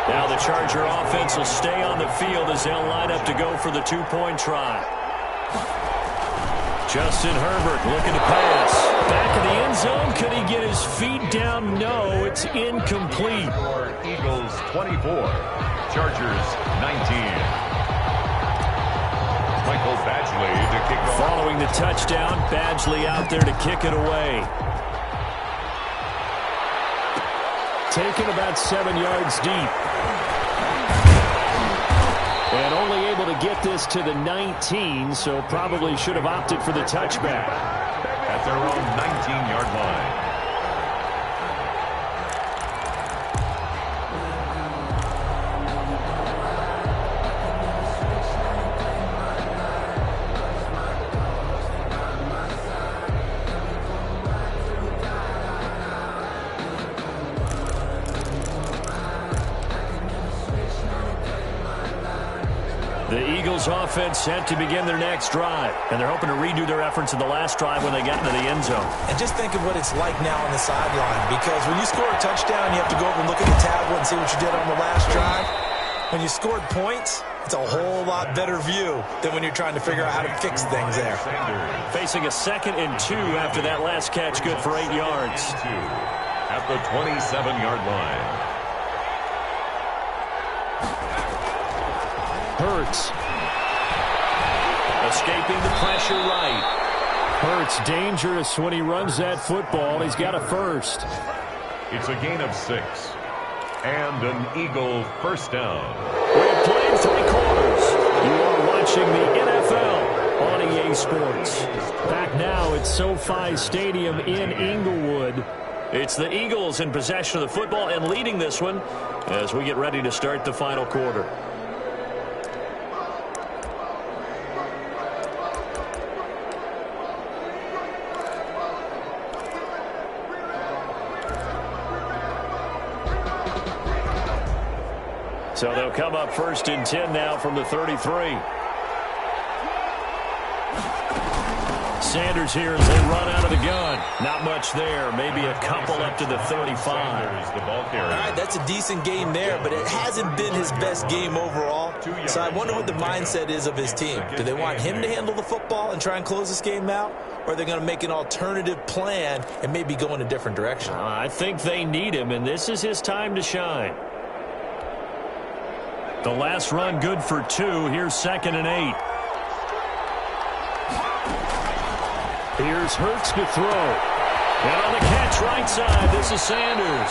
Now the Charger offense will stay on the field as they'll line up to go for the 2-point try. Justin Herbert looking to pass. Back in the end zone. Could he get his feet down? No, it's incomplete. Eagles 24, Chargers 19. Michael Badgley to kick off. Following the touchdown, Badgley out there to kick it away. Taken about 7 yards deep. And only able to get this to the 19, so probably should have opted for the touchback. At their own 19-yard line. The Eagles offense set to begin their next drive, and they're hoping to redo their efforts in the last drive when they got into the end zone. And just think of what it's like now on the sideline, because when you score a touchdown, you have to go over and look at the tablet and see what you did on the last drive. When you scored points, it's a whole lot better view than when you're trying to figure out how to fix things there. Facing a 2nd and 2 after that last catch, good for 8 yards. At the 27-yard line. Hurts. Escaping the pressure right. Hurts dangerous when he runs that football. He's got a first. It's a gain of 6. And an Eagle first down. We've played 3 quarters. You are watching the NFL on EA Sports. Back now at SoFi Stadium in Inglewood. It's the Eagles in possession of the football and leading this one as we get ready to start the final quarter. So they'll come up 1st and 10 now from the 33. Sanders here as they run out of the gun. Not much there. Maybe a couple up to the 35. The ball carrier. All right, that's a decent game there, but it hasn't been his best game overall. So I wonder what the mindset is of his team. Do they want him to handle the football and try and close this game out? Or are they going to make an alternative plan and maybe go in a different direction? I think they need him, and this is his time to shine. The last run good for 2. Here's 2nd and 8. Here's Hurts to throw. And on the catch right side, this is Sanders.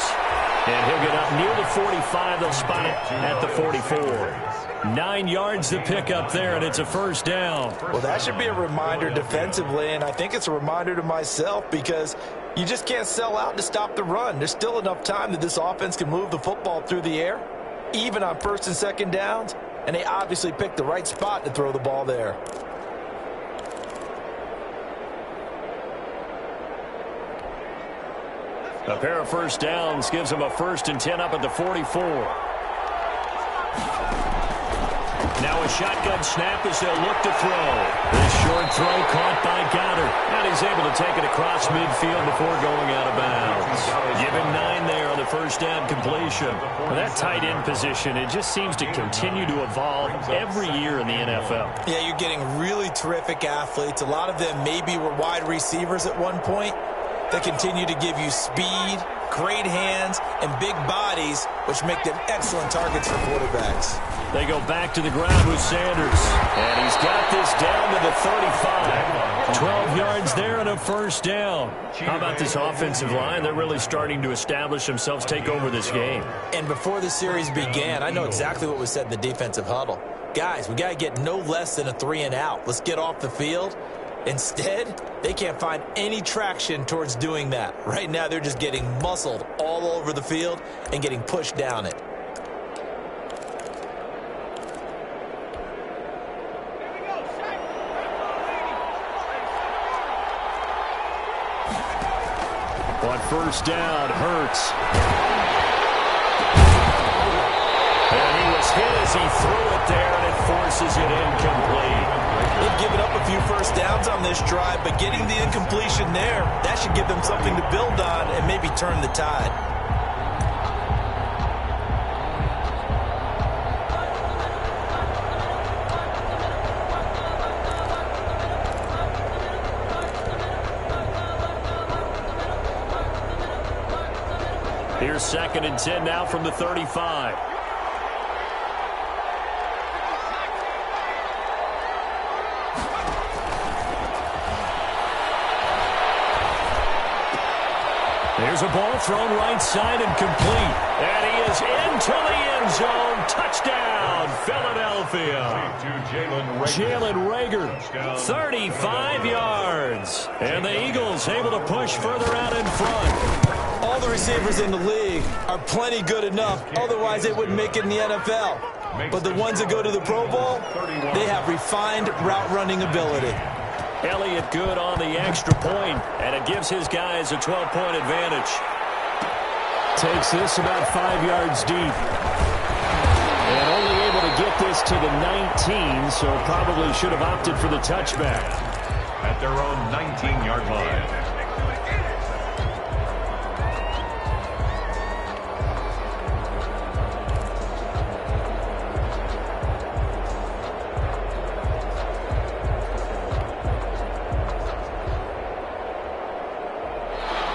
And he'll get up near the 45. They'll spot it at the 44. 9 yards to pick up there, and it's a first down. Well, that should be a reminder defensively, and I think it's a reminder to myself because you just can't sell out to stop the run. There's still enough time that this offense can move the football through the air, even on first and second downs, and they obviously picked the right spot to throw the ball there. A pair of first downs gives them a 1st and 10 up at the 44. Now a shotgun snap as they'll look to throw. This short throw caught by Goddard. And he's able to take it across midfield before going out of bounds. Give him 9 there on the first down completion. Well, that tight end position, it just seems to continue to evolve every year in the NFL. Yeah, you're getting really terrific athletes. A lot of them maybe were wide receivers at one point. They continue to give you speed, great hands, and big bodies, which make them excellent targets for quarterbacks. They go back to the ground with Sanders. And he's got this down to the 35. 12 yards there and a first down. How about this offensive line? They're really starting to establish themselves, take over this game. And before the series began, I know exactly what was said in the defensive huddle. Guys, we got to get no less than a 3 and out. Let's get off the field. Instead, they can't find any traction towards doing that. Right now, they're just getting muscled all over the field and getting pushed down it. On first down, Hurts. And he was hit as he threw it there, and it forces it incomplete. They've given up a few first downs on this drive, but getting the incompletion there, that should give them something to build on and maybe turn the tide. Here's 2nd and 10 now from the 35. There's a ball thrown right side and complete. And he is into the end zone. Touchdown, Philadelphia. Jalen Reagor, 35 yards. And the Eagles able to push further out in front. All the receivers in the league are plenty good enough. Otherwise, they wouldn't make it in the NFL. But the ones that go to the Pro Bowl, they have refined route running ability. Elliott good on the extra point, and it gives his guys a 12-point advantage. Takes this about 5 yards deep. And only able to get this to the 19, so probably should have opted for the touchback. At their own 19-yard line.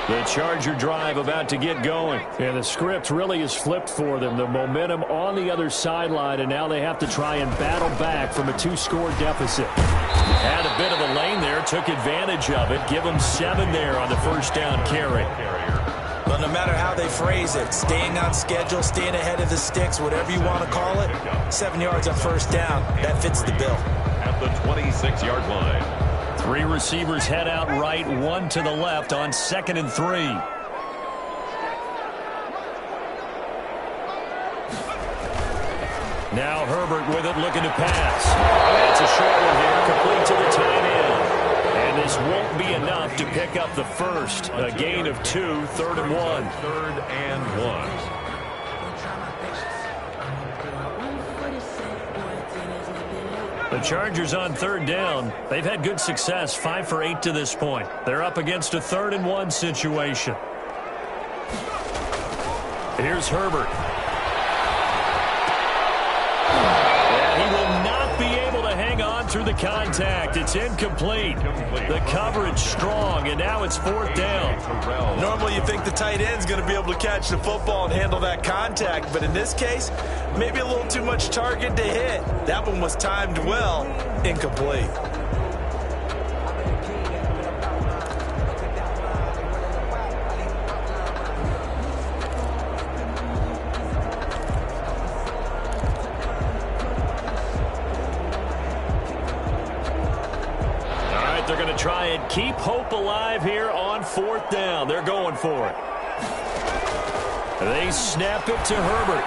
The Charger drive about to get going. And the script really is flipped for them. The momentum on the other sideline, and now they have to try and battle back from a 2-score deficit. Had a bit of a lane there, took advantage of it. Give them 7 there on the first down carry. But no matter how they phrase it, staying on schedule, staying ahead of the sticks, whatever you want to call it, 7 yards on first down, that fits the bill. At the 26-yard line. 3 receivers head out right, 1 to the left on 2nd and 3. Now Herbert with it, looking to pass. That's a short one here, complete to the tight end. And this won't be enough to pick up the first. A gain of 2, 3rd and 1. 3rd and 1. The Chargers on 3rd down. They've had good success, 5 for 8 to this point. They're up against a 3rd and 1 situation. Here's Herbert. And he will not be able to hang on through the contact. It's incomplete. The coverage strong, and now it's 4th down. Normally you think the tight end's going to be able to catch the football and handle that contact, but in this case, maybe a little too much target to hit. That one was timed well, incomplete. keep hope alive here on 4th down. They're going for it. They snap it to Herbert.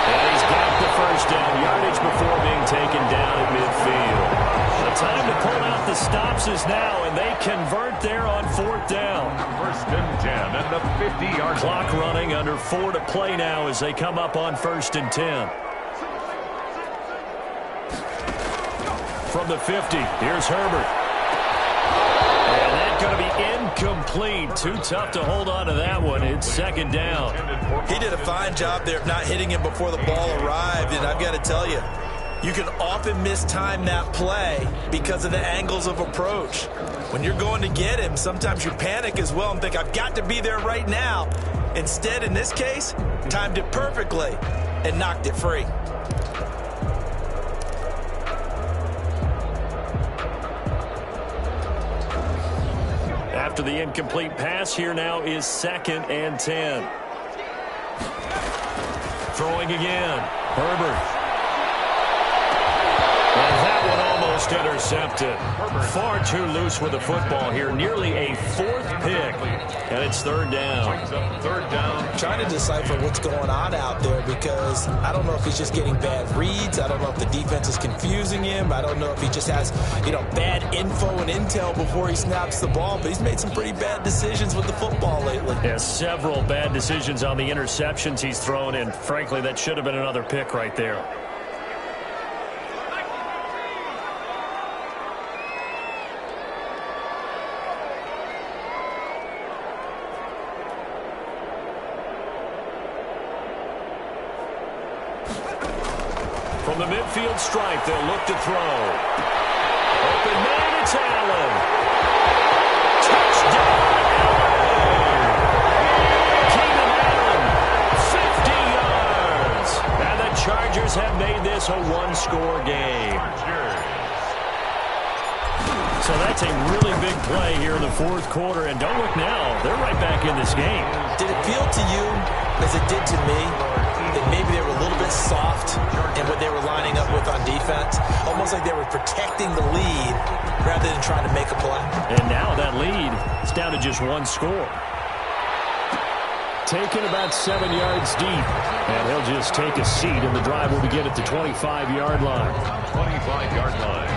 And he's got the first down. Yardage before being taken down at midfield. The time to pull out the stops is now, and they convert there on 4th down. 1st and 10 and the 50-yard clock running, under 4 to play now as they come up on 1st and 10. From the 50, here's Herbert. And that's going to be incomplete. Too tough to hold on to that one. It's 2nd down. He did a fine job there of not hitting him before the ball arrived, and I've got to tell you, you can often mistime that play because of the angles of approach. When you're going to get him, sometimes you panic as well and think, I've got to be there right now. Instead, in this case, timed it perfectly and knocked it free. After the incomplete pass, here now is 2nd and 10. Throwing again. Herbert. And that one almost intercepted. Far too loose with the football here. Nearly a 4th pick. And it's 3rd down. 3rd down. Trying to decipher what's going on out there because I don't know if he's just getting bad reads. I don't know if the defense is confusing him. I don't know if he just has, bad info and intel before he snaps the ball. But he's made some pretty bad decisions with the football lately. Yeah, several bad decisions on the interceptions he's thrown. And frankly, that should have been another pick right there. From the midfield stripe, they'll look to throw. Open man, it's Allen. Touchdown, Allen! Keenan Allen, 50 yards. And the Chargers have made this a one-score game. So that's a really big play here in the 4th quarter. And don't look now, they're right back in this game. Did it feel to you, as it did to me, that maybe they were a little bit soft in what they were lining up with on defense? Almost like they were protecting the lead rather than trying to make a play. And now that lead is down to just 1 score. Taken about 7 yards deep. And he'll just take a seat, and the drive will begin at the 25-yard line. 25-yard line.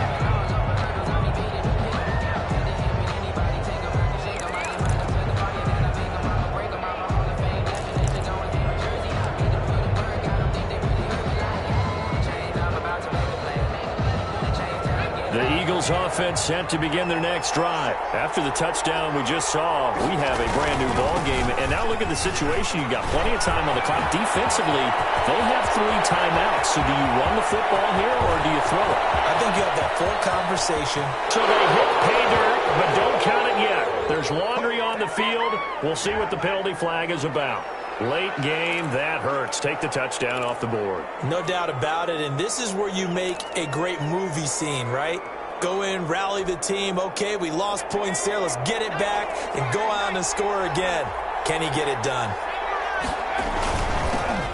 Offense set to begin their next drive. After the touchdown we just saw, we have a brand new ball game. And now look at the situation. You've got plenty of time on the clock. Defensively, they have 3 timeouts. So do you run the football here or do you throw it? I think you have that full conversation. So they hit pay dirt, but don't count it yet. There's laundry on the field. We'll see what the penalty flag is about. Late game, that hurts. Take the touchdown off the board. No doubt about it. And this is where you make a great movie scene, right? Go in, rally the team. Okay, we lost points there. Let's get it back and go on and score again. Can he get it done?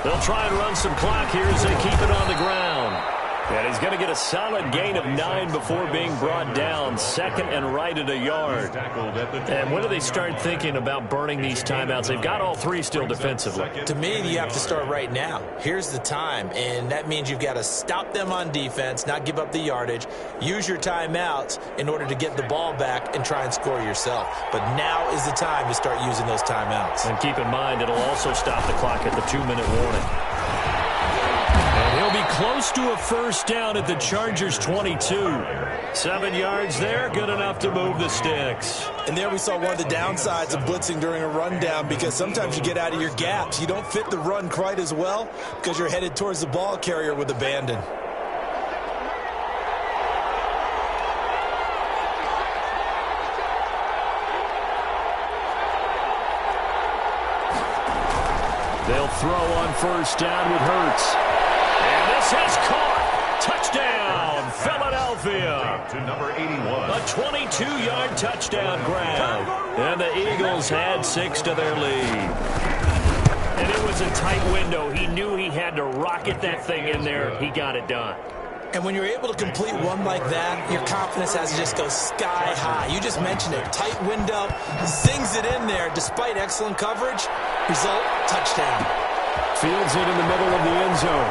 They'll try and run some clock here as they keep it on the ground. And he's going to get a solid gain of 9 before being brought down. 2nd and right at a yard. And when do they start thinking about burning these timeouts? They've got all 3 still defensively. To me, you have to start right now. Here's the time, and that means you've got to stop them on defense, not give up the yardage, use your timeouts in order to get the ball back and try and score yourself. But now is the time to start using those timeouts. And keep in mind, it'll also stop the clock at the 2-minute warning. And he'll be close to a first down at the Chargers' 22. 7 yards there, good enough to move the sticks. And there we saw one of the downsides of blitzing during a rundown, because sometimes you get out of your gaps. You don't fit the run quite as well because you're headed towards the ball carrier with abandon. They'll throw on first down with Hurts. And this is caught. Touchdown, Philadelphia. To number 81. A 22-yard touchdown grab. And the Eagles had 6 to their lead. And it was a tight window. He knew he had to rocket that thing in there. He got it done. And when you're able to complete one like that, your confidence has to just go sky high. You just mentioned it. Tight window, zings it in there despite excellent coverage. Result, touchdown. Fields it in the middle of the end zone.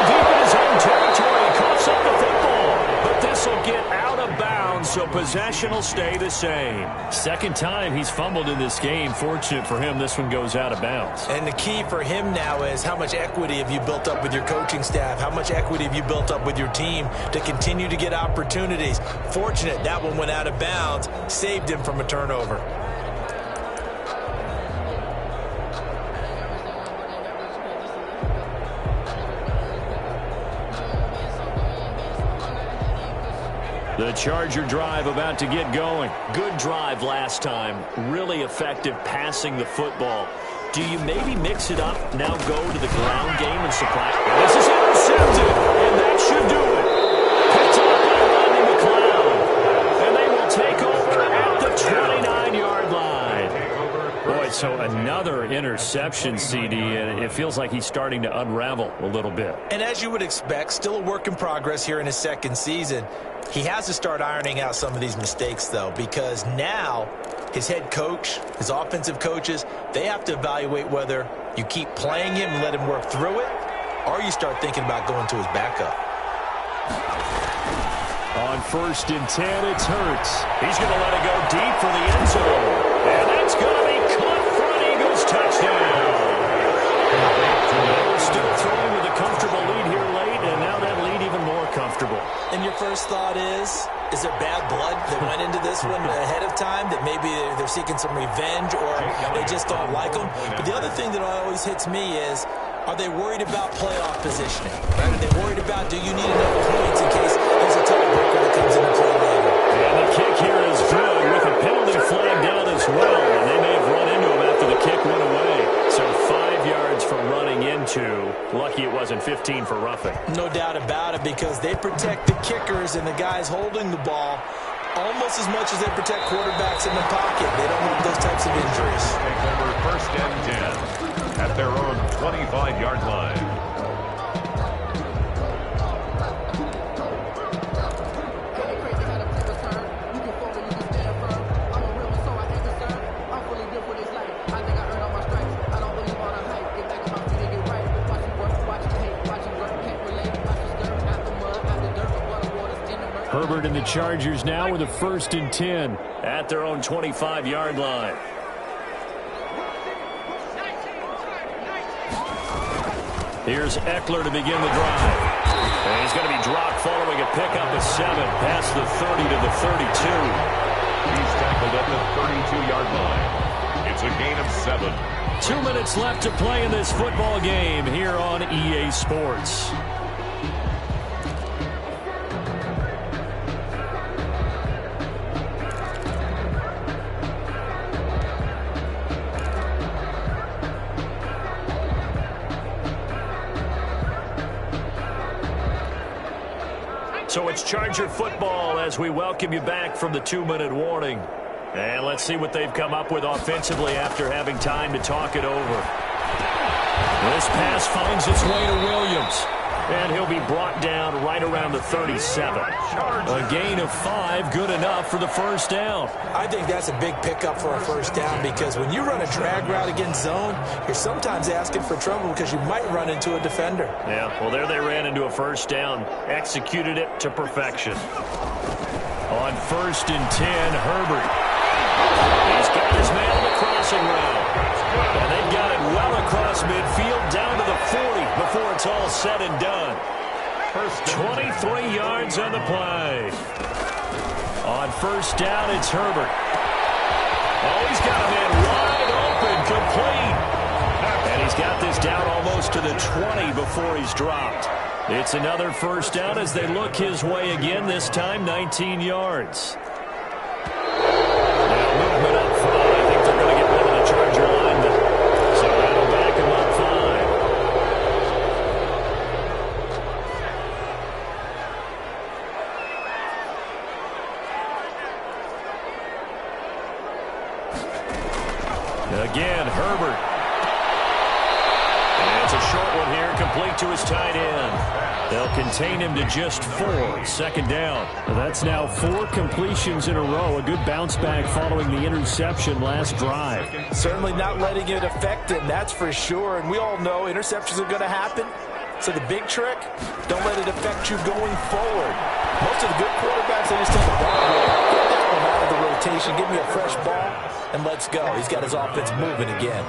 Deep in his own territory, coughs up the football. But this will get out of bounds, so possession will stay the same. Second time he's fumbled in this game. Fortunate for him, this one goes out of bounds. And the key for him now is how much equity have you built up with your coaching staff? How much equity have you built up with your team to continue to get opportunities? Fortunate that one went out of bounds, saved him from a turnover. The Charger drive about to get going. Good drive last time. Really effective passing the football. Do you maybe mix it up, now go to the ground game and supply? This is intercepted, and that should do it. Picked up by Rodney McLeod. And they will take over at the 29-yard line. Boy, so another interception, CD, and it feels like he's starting to unravel a little bit. And as you would expect, still a work in progress here in his second season. He has to start ironing out some of these mistakes, though, because now his head coach, his offensive coaches, they have to evaluate whether you keep playing him and let him work through it, or you start thinking about going to his backup. On 1st and 10, it's Hurts. He's going to let it go deep for the end zone. And that's going to be caught for an Eagles touchdown. Still throwing with a comfortable lead here late, and now that lead even more comfortable. And your first thought is there bad blood that went into this one ahead of time, that maybe they're seeking some revenge or they just don't like them? But the other thing that always hits me is, are they worried about playoff positioning? Right? Are they worried about, do you need enough points in case there's a tiebreaker that comes into play later? And the kick here is good with a penalty flag down as well. And they may have run into him after the kick went away. So 5 yards for running into. Lucky it wasn't 15 for roughing. No doubt about it, because they protect the kickers and the guys holding the ball almost as much as they protect quarterbacks in the pocket. They don't want those types of injuries. Take over 1st and 10 at their own 25-yard line. Herbert and the Chargers now with a 1st and 10 at their own 25-yard line. Here's Eckler to begin the drive. And he's going to be dropped following a pickup of 7 past the 30 to the 32. He's tackled at the 32-yard line. It's a gain of 7. 2 minutes left to play in this football game here on EA Sports. So it's Charger football as we welcome you back from the 2-minute warning. And let's see what they've come up with offensively after having time to talk it over. This pass finds its way to Williams. And he'll be brought down right around the 37. A gain of 5, good enough for the first down. I think that's a big pickup for a first down, because when you run a drag route against zone, you're sometimes asking for trouble because you might run into a defender. Yeah, well, there they ran into a first down. Executed it to perfection. On 1st and 10, Herbert. He's got his man on the crossing route. And they've got it well across midfield down to the 40 before it's all said and done. 23 yards on the play. On 1st down, it's Herbert. Oh, he's got a man wide open, complete. And he's got this down almost to the 20 before he's dropped. It's another first down as they look his way again, this time 19 yards. Now movement up front. I think they're going to get rid of the Charger lineman. So that'll back him up 5. Again, Herbert. And It's a short one here, complete to his tight end. They'll contain him to just 4. Second down. That's now 4 completions in a row. A good bounce back following the interception last drive. Certainly not letting it affect him, that's for sure. And we all know interceptions are going to happen. So the big trick, don't let it affect you going forward. Most of the good quarterbacks, they just take the ball away. Get that one out of the rotation. Give me a fresh ball, and let's go. He's got his offense moving again.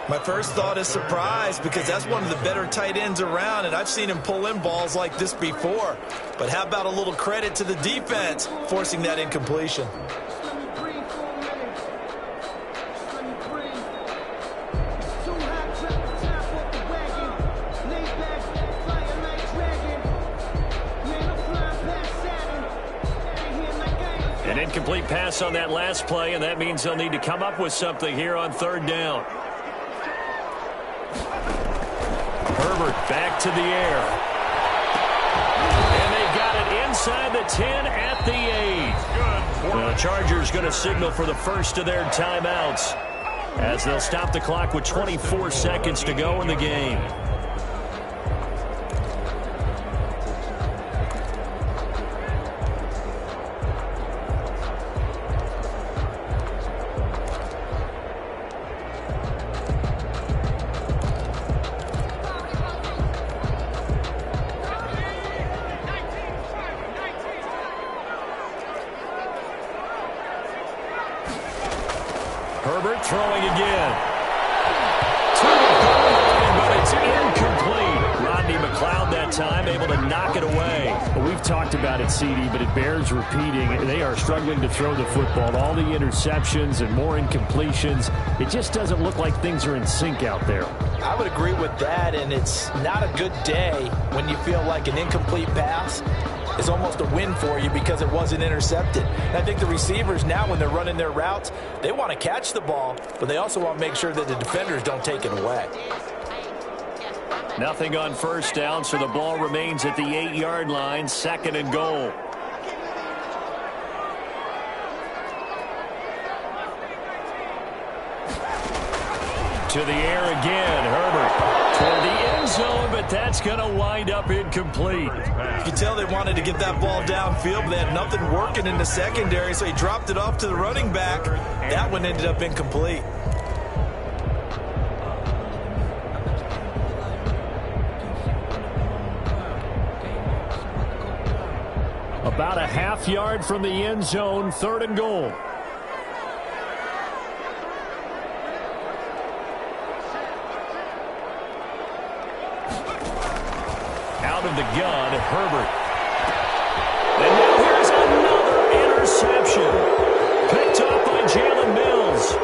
My first thought is surprise, because that's one of the better tight ends around, and I've seen him pull in balls like this before. But how about a little credit to the defense forcing that incompletion? An incomplete pass on that last play, and that means they'll need to come up with something here on third down. Herbert back to the air. And they got it inside the 10 at the 8. The Chargers going to signal for the first of their timeouts as they'll stop the clock with 24 seconds to go in the game. Herbert throwing again. To the goal line, but it's incomplete. Rodney McLeod that time able to knock it away. Well, we've talked about it, CD, but it bears repeating. They are struggling to throw the football. All the interceptions and more incompletions. It just doesn't look like things are in sync out there. I would agree with that, and it's not a good day when you feel like an incomplete pass is almost a win for you because it wasn't intercepted. And I think the receivers now, when they're running their routes, they want to catch the ball, but they also want to make sure that the defenders don't take it away. Nothing on first down, so the ball remains at the 8-yard line, second and goal. To the air again, Herbert. Toward the end zone, but that's going to wind up incomplete. You can tell they wanted to get that ball downfield, but they had nothing working in the secondary, so he dropped it off to the running back. That one ended up incomplete. About a half yard from the end zone, third and goal. Out of the gun, Herbert. And now here's another interception. Picked up by Jalen Mills.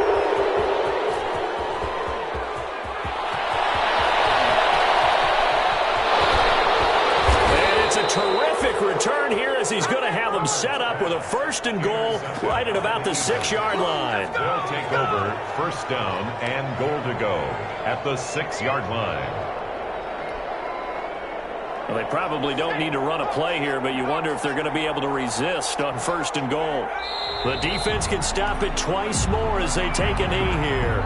And it's a terrific return here as he's going to have them set up with a first and goal right at about the 6-yard line. They'll take over first down and goal to go at the 6-yard line. Well, they probably don't need to run a play here, but you wonder if they're going to be able to resist on first and goal. The defense can stop it twice more as they take a knee here.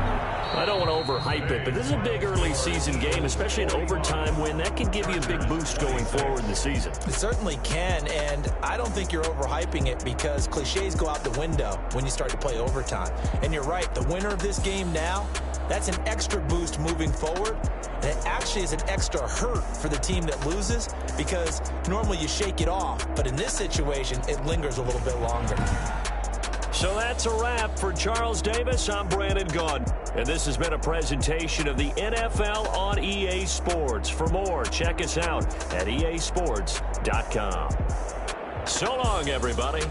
I don't want to overhype it, but this is a big early season game, especially an overtime win. That can give you a big boost going forward in the season. It certainly can, and I don't think you're overhyping it because cliches go out the window when you start to play overtime. And you're right, the winner of this game now, that's an extra boost moving forward. And it actually is an extra hurt for the team that loses because normally you shake it off. But in this situation, it lingers a little bit longer. So that's a wrap for Charles Davis. I'm Brandon Gaudin. And this has been a presentation of the NFL on EA Sports. For more, check us out at easports.com. So long, everybody.